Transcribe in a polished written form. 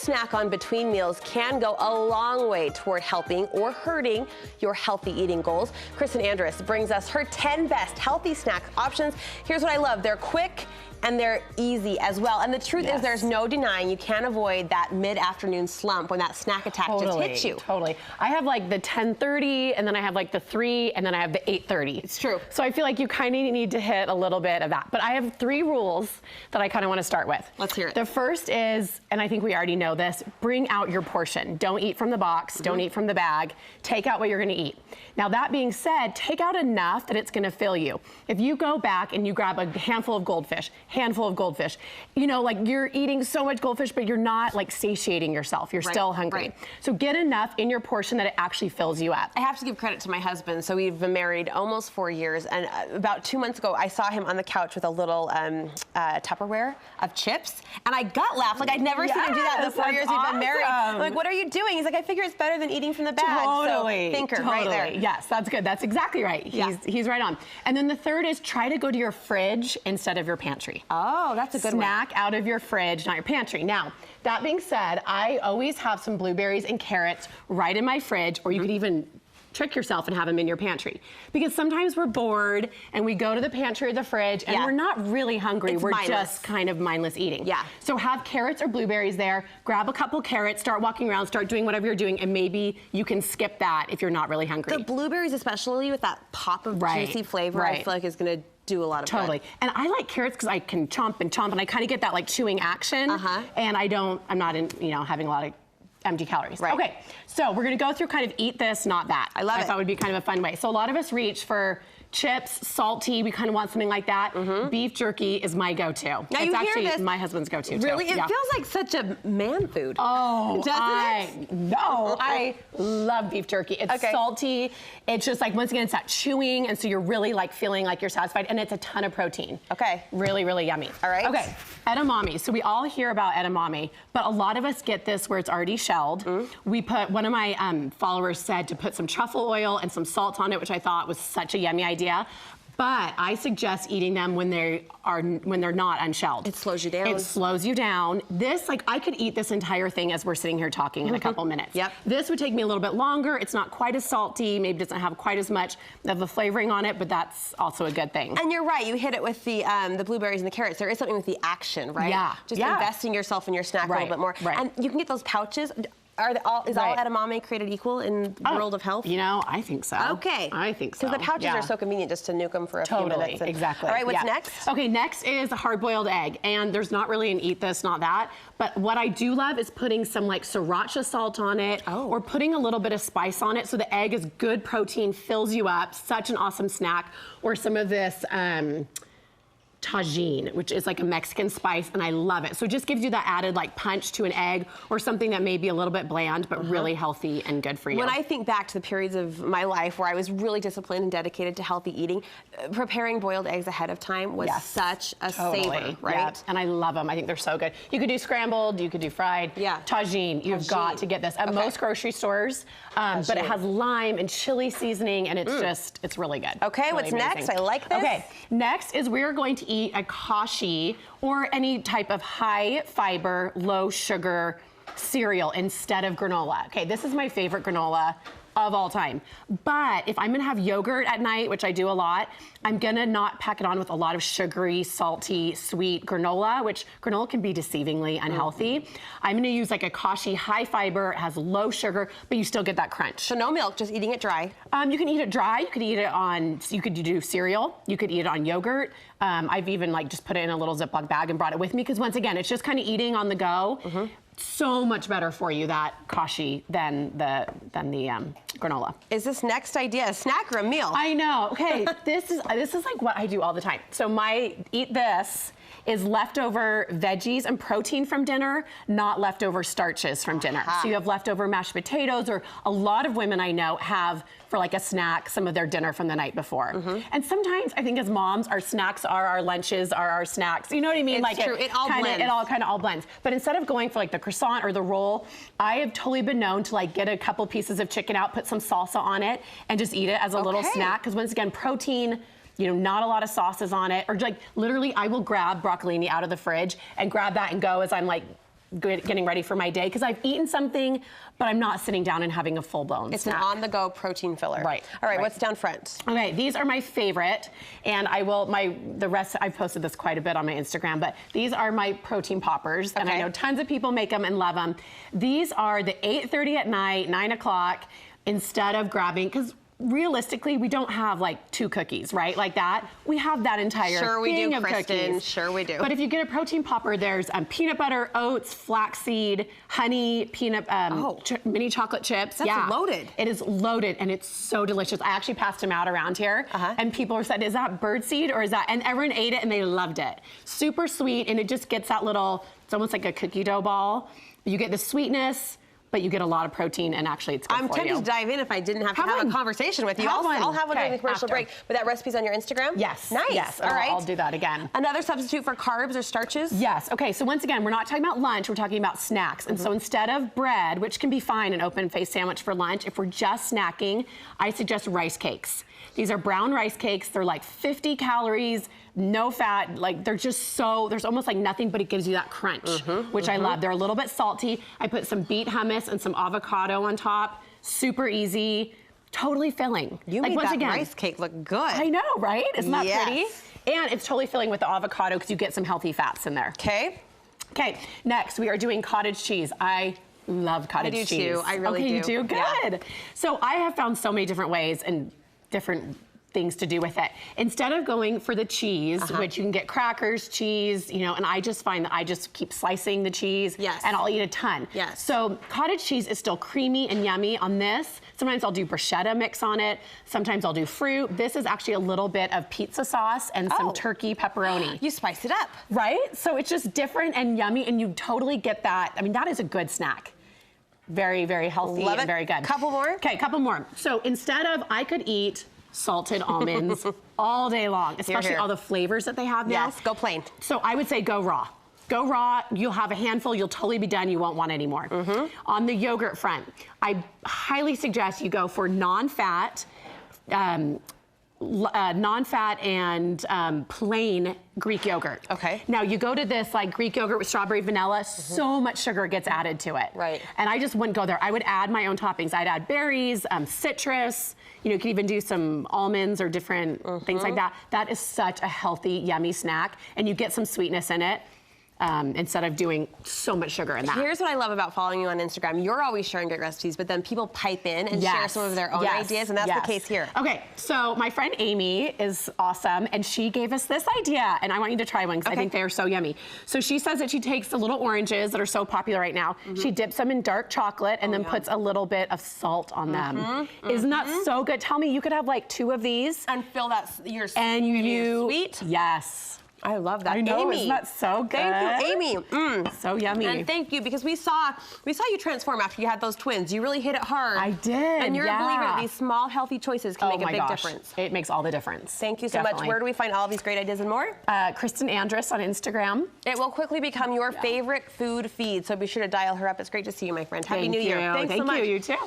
snack on between meals can go a long way toward helping or hurting your healthy eating goals. Kristin Andrus brings us her 10 best healthy snack options. Here's what I love. They're quick and they're easy as well. And the truth is there's no denying you can't avoid that mid-afternoon slump when that snack attack just hits you. Totally. I have like the 10:30 and then I have like the 3 and then I have the 8:30. It's true. So I feel like you kind of need to hit a little bit of that. But I have 3 rules that I kind of want to start with. Let's hear it. The first is, and I think we already know this, bring out your portion. Don't eat from the box. Don't eat from the bag. Take out what you're going to eat. Now that being said, take out enough that it's going to fill you. If you go back and you grab a handful of goldfish, you know, like you're eating so much goldfish, but you're not like satiating yourself. You're still hungry. So get enough in your portion that it actually fills you up. I have to give credit to my husband. So we've been married almost 4 years. And about 2 months ago, I saw him on the couch with a little Tupperware of chips. And I gut laughed. Like I'd never seen him do that in the 4 years we've been married. I'm like, what are you doing? He's like, I figure it's better than eating from the bag. Totally. So, thinker right there. Yes, that's good. That's exactly right. He's right on. And then the third is try to go to your fridge instead of your pantry. Oh, that's a good one. Snack out of your fridge, not your pantry. Now, that being said, I always have some blueberries and carrots right in my fridge, or you could even trick yourself and have them in your pantry. Because sometimes we're bored and we go to the pantry or the fridge and we're not really hungry. We're just kind of mindless eating. So have carrots or blueberries there, grab a couple carrots, start walking around, start doing whatever you're doing, and maybe you can skip that if you're not really hungry. The blueberries, especially with that pop of juicy flavor, I feel like is gonna do a lot of good. And I like carrots because I can chomp and chomp and I kind of get that like chewing action. And I'm not in, you know, having a lot of empty calories. Okay, so we're gonna go through kind of eat this, not that. I love it. I thought would be kind of a fun way. So a lot of us reach for chips, salty, we kind of want something like that. Beef jerky is my go-to. Now it's you actually hear this. my husband's go-to Really? too. It feels like such a man food. Oh, doesn't it? No, I love beef jerky. It's salty. It's just like, once again, it's that chewing, and so you're really like feeling like you're satisfied, and it's a ton of protein. Really, really yummy. All right. Okay, edamame. So we all hear about edamame, but a lot of us get this where it's already shelled. We put, one of my followers said to put some truffle oil and some salt on it, which I thought was such a yummy idea. But I suggest eating them when they're not unshelled. It slows you down. It slows you down. This, like, I could eat this entire thing as we're sitting here talking in a couple minutes. This would take me a little bit longer. It's not quite as salty. Maybe doesn't have quite as much of the flavoring on it, but that's also a good thing. And you're right. You hit it with the blueberries and the carrots. There is something with the action, right? Just investing yourself in your snack a little bit more. And you can get those pouches. Is all edamame created equal in the world of health? You know, I think so. Okay. I think so. Because the pouches are so convenient just to nuke them for a few minutes. Exactly. All right, what's next? Okay, next is a hard-boiled egg. And there's not really an eat this, not that. But what I do love is putting some like sriracha salt on it or putting a little bit of spice on it so the egg is good protein, fills you up. Such an awesome snack. Or some of this Tajin, which is like a Mexican spice, and I love it. So it just gives you that added like punch to an egg or something that may be a little bit bland, but really healthy and good for you. When I think back to the periods of my life where I was really disciplined and dedicated to healthy eating, preparing boiled eggs ahead of time was such a saver, right? And I love them. I think they're so good. You could do scrambled, you could do fried. Tajin, you've got to get this at most grocery stores, but it has lime and chili seasoning, and it's just, it's really good. Okay, really what's next? I like this. Okay, next is we're going to eat a kashi or any type of high fiber, low sugar cereal instead of granola. Okay, this is my favorite granola of all time. But if I'm gonna have yogurt at night, which I do a lot, I'm gonna not pack it on with a lot of sugary, salty, sweet granola, which granola can be deceivingly unhealthy. I'm gonna use like a kashi high fiber, it has low sugar, but you still get that crunch. So no milk, just eating it dry. You can eat it dry, you could eat it on, you could do cereal, you could eat it on yogurt. I've even like just put it in a little Ziploc bag and brought it with me, because once again, it's just kind of eating on the go. So much better for you, that kashi, than the granola. Is this next idea a snack or a meal? I know. Okay, this is like what I do all the time. So my eat this is leftover veggies and protein from dinner, not leftover starches from dinner. So you have leftover mashed potatoes, or a lot of women I know have for like a snack some of their dinner from the night before. And sometimes I think as moms, our snacks are our lunches, are our snacks. You know what I mean? It's like true. It all blends. It all kind of all blends. But instead of going for like the croissant or the roll, I have totally been known to like get a couple pieces of chicken out, put some salsa on it, and just eat it as a little snack. Because once again, protein, you know, not a lot of sauces on it, or like literally I will grab broccolini out of the fridge and grab that and go as I'm like getting ready for my day because I've eaten something, but I'm not sitting down and having a full-blown It's snack. an on-the-go protein filler. Right. All right, right. what's down front? Okay, these are my favorite, and the rest, I've posted this quite a bit on my Instagram, but these are my protein poppers, and I know tons of people make them and love them. These are the 8:30 at night, 9 o'clock, instead of grabbing, because realistically, we don't have like 2 cookies, right? Like that. We have that entire thing of Kristin. cookies. Sure we do. But if you get a protein popper, there's peanut butter, oats, flaxseed, honey, peanut, mini chocolate chips. That's loaded. It is loaded, and it's so delicious. I actually passed them out around here, and people were saying, is that birdseed or is that? And everyone ate it, and they loved it. Super sweet, and it just gets that little, it's almost like a cookie dough ball. You get the sweetness, but you get a lot of protein, and actually it's good for you. I'm tempted to dive in if I didn't have to have a conversation with you. I'll have one during the commercial break. But that recipe's on your Instagram? Yes. Nice. Yes. All right. I'll do that again. Another substitute for carbs or starches? Yes. Okay, so once again, we're not talking about lunch, we're talking about snacks. And so instead of bread, which can be fine, an open-faced sandwich for lunch, if we're just snacking, I suggest rice cakes. These are brown rice cakes. They're like 50 calories, no fat. Like they're just so, there's almost like nothing, but it gives you that crunch, which I love. They're a little bit salty. I put some beet hummus and some avocado on top. Super easy, totally filling. You made that rice cake look good. I know, right? Isn't that pretty? And it's totally filling with the avocado because you get some healthy fats in there. Okay. Okay, next we are doing cottage cheese. I love cottage cheese. I do too, I really do. Okay, you do? Good. Yeah. So I have found so many different ways and different things to do with it. Instead of going for the cheese, which you can get crackers, cheese, you know, and I just find that I just keep slicing the cheese and I'll eat a ton. Yes. So cottage cheese is still creamy and yummy on this. Sometimes I'll do bruschetta mix on it. Sometimes I'll do fruit. This is actually a little bit of pizza sauce and some turkey pepperoni. You spice it up. Right? So it's just different and yummy, and you totally get that. I mean, that is a good snack. Very, very healthy and very good. Couple more? Okay, couple more. So instead of, I could eat salted almonds all day long, especially all the flavors that they have now. Yes, go plain. So I would say go raw. Go raw, you'll have a handful, you'll totally be done, you won't want any more. On the yogurt front, I highly suggest you go for non-fat, and plain Greek yogurt. Okay. Now you go to this like Greek yogurt with strawberry vanilla, so much sugar gets added to it. Right. And I just wouldn't go there. I would add my own toppings. I'd add berries, citrus, you know, you could even do some almonds or different things like that. That is such a healthy, yummy snack, and you get some sweetness in it. Instead of doing so much sugar in that. Here's what I love about following you on Instagram. You're always sharing great recipes, but then people pipe in and share some of their own ideas, and that's the case here. Okay, so my friend Amy is awesome, and she gave us this idea, and I want you to try one because I think they are so yummy. So she says that she takes the little oranges that are so popular right now, she dips them in dark chocolate and then puts a little bit of salt on them. Isn't that so good? Tell me, you could have like 2 of these. And fill that, your sweet. Yes. I love that. I know, Amy. isn't that so good? Thank you, Amy. So yummy. And thank you, because we saw you transform after you had those twins. You really hit it hard. I did, And you're a believer that these small, healthy choices can make a big difference. It makes all the difference. Thank you so much. Where do we find all of these great ideas and more? Kristin Andrus on Instagram. It will quickly become your favorite food feed, so be sure to dial her up. It's great to see you, my friend. Happy New Year. Thanks so much. Thank you, you too.